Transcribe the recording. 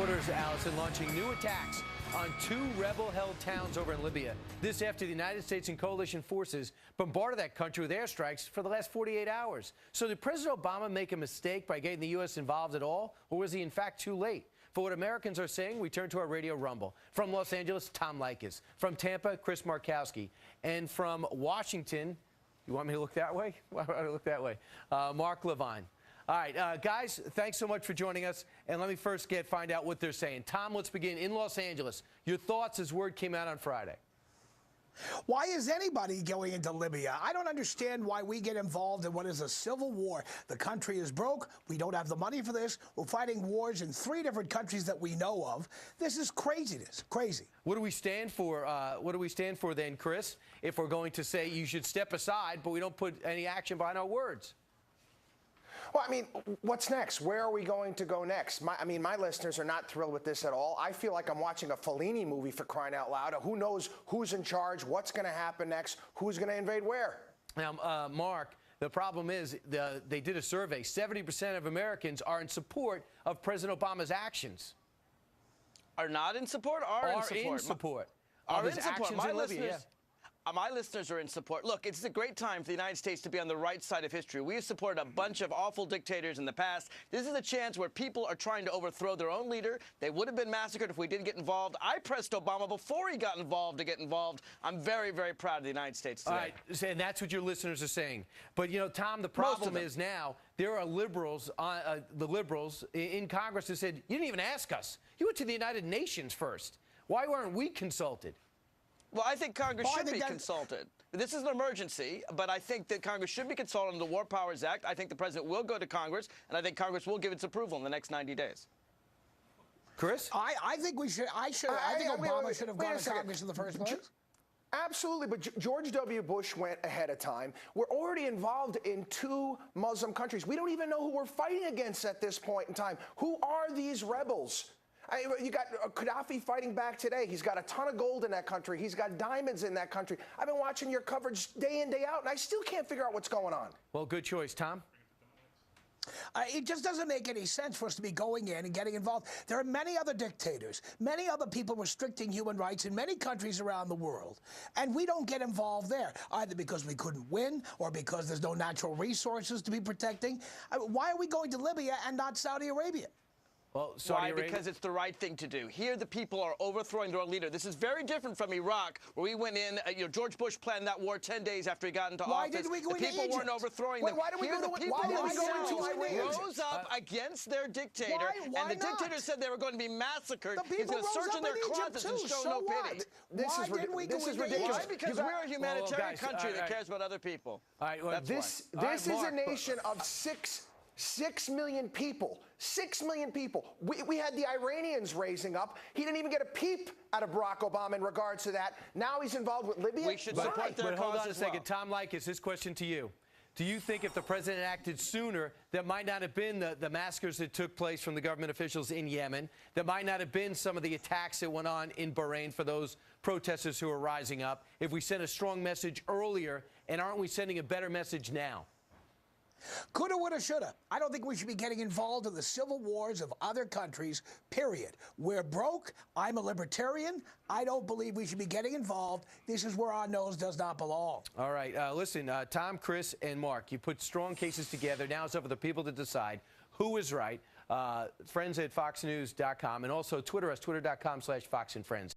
supporters, Allison, launching new attacks on 2 rebel-held towns over in Libya. This after the United States and coalition forces bombarded that country with airstrikes for the last 48 hours. So did President Obama make a mistake by getting the U.S. involved at all, or was he in fact too late? For what Americans are saying, we turn to our Radio Rumble. From Los Angeles, Tom Leykis. From Tampa, Chris Markowski. And from Washington, you want me to look that way? Why would I look that way? Mark Levine. All right, guys, thanks so much for joining us. And let me first find out what they're saying. Tom, let's begin in Los Angeles. Your thoughts as word came out on Friday. Why is anybody going into Libya? I don't understand why we get involved in what is a civil war. The country is broke. We don't have the money for this. We're fighting wars in 3 different countries that we know of. This is craziness. Crazy. What do we stand for? What do we stand for then, Chris, if we're going to say you should step aside, but we don't put any action behind our words? Well, I mean, what's next? Where are we going to go next? My listeners are not thrilled with this at all. I feel like I'm watching a Fellini movie, for crying out loud. Who knows who's in charge, what's going to happen next, who's going to invade where? Now, Mark, the problem is they did a survey. 70% of Americans are in support of President Obama's actions. Are not in support? Are in support. In support. Are in support. My listeners are in support. Look, it's a great time for the United States to be on the right side of history. We have supported a bunch of awful dictators in the past. This is a chance where people are trying to overthrow their own leader. They would have been massacred if we didn't get involved. I pressed Obama before he got involved to get involved. I'm very, very proud of the United States today. All right, and that's what your listeners are saying. But, you know, Tom, the problem is now there are liberals, the liberals in Congress who said, you didn't even ask us. You went to the United Nations first. Why weren't we consulted? Well, I think Congress should be consulted. This is an emergency, but I think that Congress should be consulted under the War Powers Act. I think the president will go to Congress, and I think Congress will give its approval in the next 90 days. Chris? I think we should. I think Obama should have gone to Congress in the first place. Absolutely, but George W. Bush went ahead of time. We're already involved in 2 Muslim countries. We don't even know who we're fighting against at this point in time. Who are these rebels? You got Gaddafi fighting back today. He's got a ton of gold in that country. He's got diamonds in that country. I've been watching your coverage day in, day out, and I still can't figure out what's going on. Well, good choice, Tom. It just doesn't make any sense for us to be going in and getting involved. There are many other dictators, many other people restricting human rights in many countries around the world, and we don't get involved there, either because we couldn't win or because there's no natural resources to be protecting. Why are we going to Libya and not Saudi Arabia? Well, Saudi Arabia. Because it's the right thing to do. Here, the people are overthrowing their own leader. This is very different from Iraq, where we went in. George Bush planned that war 10 days after he got into office. Why did we go into Egypt? The people weren't overthrowing them. Why did we go themselves rose up against their dictator, and the dictator said they were going to be massacred. He's going to search in their closets and show no pity. This is ridiculous. Why? Because we're a humanitarian country that cares about other people. All right, well, this is a nation of 6 million people. 6 million people. We had the Iranians raising up. He didn't even get a peep out of Barack Obama in regards to that. Now he's involved with Libya. We should support their cause. Hold on a second. Tom Leykis, this question to you. Do you think if the president acted sooner, there might not have been the massacres that took place from the government officials in Yemen? There might not have been some of the attacks that went on in Bahrain for those protesters who are rising up? If we sent a strong message earlier, and aren't we sending a better message now? Coulda, woulda, shoulda. I don't think we should be getting involved in the civil wars of other countries, period. We're broke. I'm a libertarian. I don't believe we should be getting involved. This is where our nose does not belong. All right. Listen, Tom, Chris, and Mark, you put strong cases together. Now it's up for the people to decide who is right. Friends at foxnews.com, and also Twitter us, twitter.com/FoxandFriends.